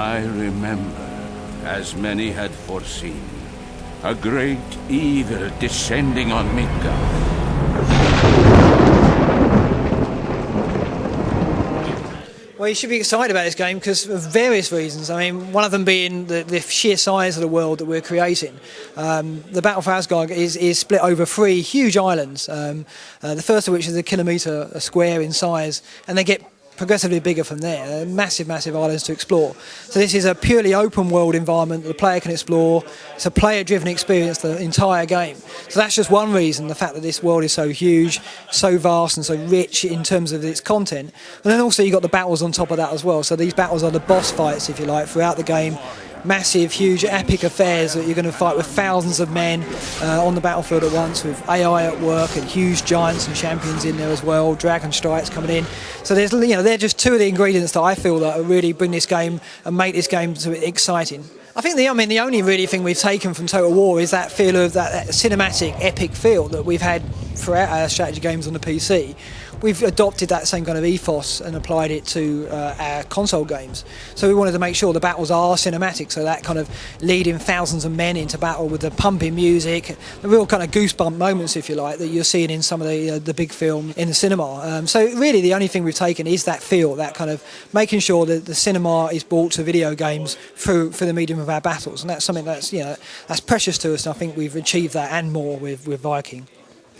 I remember, as many had foreseen, a great evil descending on Midgard. Well, you should be excited about this game because of various reasons. I mean, one of them being the sheer size of the world that we're creating. The Battle for Asgard is split over 3 huge islands, the first of which is a kilometre square in size, and they get progressively bigger from there. They're massive islands to explore. So this is a purely open world environment that the player can explore. It's a player driven experience the entire game. So that's just one reason, the fact that this world is so huge, so vast and so rich in terms of its content. And then also you've got the battles on top of that as well. So these battles are the boss fights, if you like, throughout the game. Massive, huge, epic affairs that you're going to fight with thousands of men on the battlefield at once, with AI at work and huge giants and champions in there as well, dragon strikes coming in. So there's, they're just 2 of the ingredients that I feel that really bring this game and make this game so exciting. I think the only really thing we've taken from Total War is that feel of that cinematic, epic feel that we've had throughout our strategy games on the PC. We've adopted that same kind of ethos and applied it to our console games. So we wanted to make sure the battles are cinematic, so that kind of leading thousands of men into battle with the pumping music, the real kind of goosebump moments, if you like, that you're seeing in some of the big film in the cinema. So really the only thing we've taken is that feel, that kind of making sure that the cinema is brought to video games through the medium of our battles, and that's something that's that's precious to us, and I think we've achieved that and more with Viking.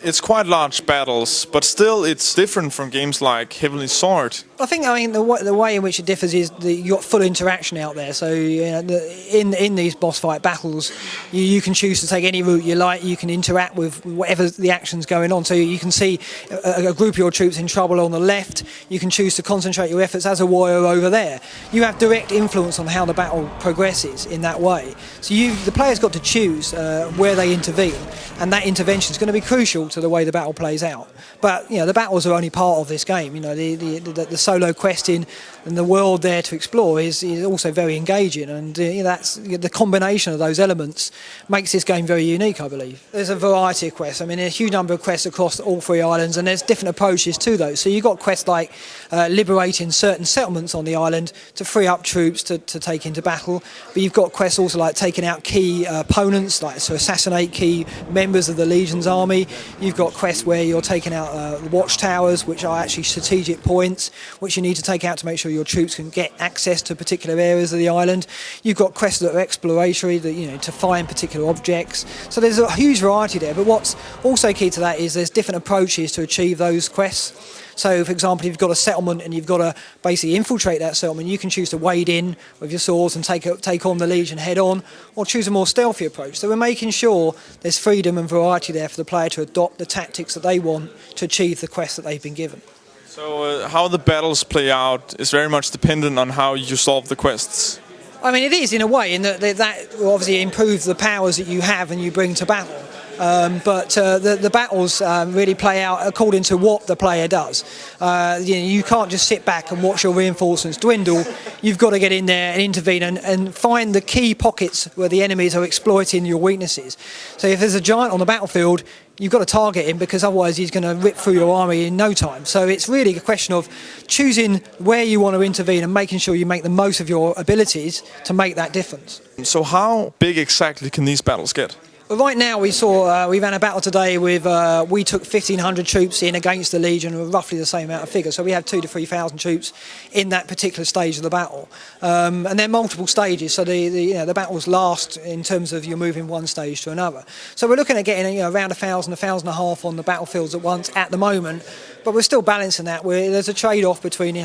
It's quite large battles, but still it's different from games like Heavenly Sword. I think the way in which it differs is that you've got full interaction out there. So in these boss fight battles, you can choose to take any route you like. You can interact with whatever the action's going on. So you can see a group of your troops in trouble on the left. You can choose to concentrate your efforts as a warrior over there. You have direct influence on how the battle progresses in that way. So the player's got to choose where they intervene, and that intervention is going to be crucial to the way the battle plays out. But the battles are only part of this game. The solo questing and the world there to explore is also very engaging, and that's the combination of those elements makes this game very unique, I believe. There's a variety of quests. I mean, there's a huge number of quests across all 3 islands, and there's different approaches to those. So you've got quests like liberating certain settlements on the island to free up troops to take into battle, but you've got quests also like taking out key opponents, like to assassinate key members of the Legion's army. You've got quests where you're taking out watchtowers, which are actually strategic points, which you need to take out to make sure your troops can get access to particular areas of the island. You've got quests that are exploratory, that to find particular objects. So there's a huge variety there. But what's also key to that is there's different approaches to achieve those quests. So, for example, if you've got a settlement and you've got to basically infiltrate that settlement, you can choose to wade in with your swords and take on the Legion head on, or choose a more stealthy approach. So we're making sure there's freedom and variety there for the player to adopt the tactics that they want to achieve the quest that they've been given. So how the battles play out is very much dependent on how you solve the quests. I mean, it is in a way, in that will obviously improve the powers that you have and you bring to battle. But the battles really play out according to what the player does. You can't just sit back and watch your reinforcements dwindle. You've got to get in there and intervene and find the key pockets where the enemies are exploiting your weaknesses. So if there's a giant on the battlefield, you've got to target him, because otherwise he's going to rip through your army in no time. So it's really a question of choosing where you want to intervene and making sure you make the most of your abilities to make that difference. So how big exactly can these battles get? Well, right now we've had a battle today with we took 1,500 troops in against the Legion, with roughly the same amount of figures. So we have 2,000 to 3,000 troops in that particular stage of the battle, and there are multiple stages. So the battles last in terms of you're moving one stage to another. So we're looking at getting around 1,000, 1,500 on the battlefields at once at the moment. But we're still balancing that. There's a trade-off between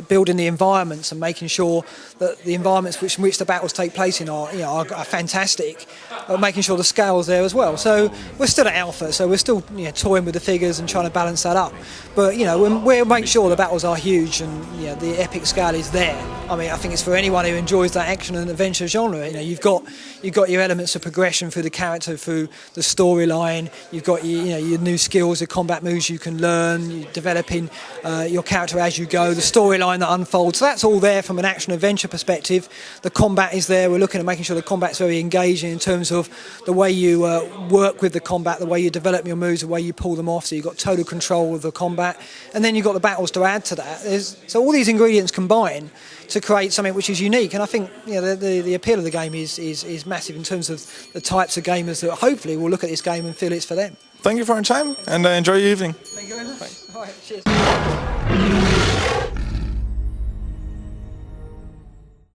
building the environments and making sure that the environments in which the battles take place in are fantastic, but making sure the scale's there as well. So we're still at alpha, so we're still toying with the figures and trying to balance that up. But we'll make sure the battles are huge and the epic scale is there. I mean, I think it's for anyone who enjoys that action and adventure genre. You've got your elements of progression through the character, through the storyline. You've got your new skills, the combat moves you can learn. You're developing your character as you go, the storyline that unfolds. So that's all there from an action-adventure perspective. The combat is there. We're looking at making sure the combat's very engaging in terms of the way you work with the combat, the way you develop your moves, the way you pull them off. So you've got total control of the combat. And then you've got the battles to add to that. So all these ingredients combine to create something which is unique. And I think the appeal of the game is massive in terms of the types of gamers that hopefully will look at this game and feel it's for them. Thank you for your time, and enjoy your evening. Thank you very much. All right, cheers.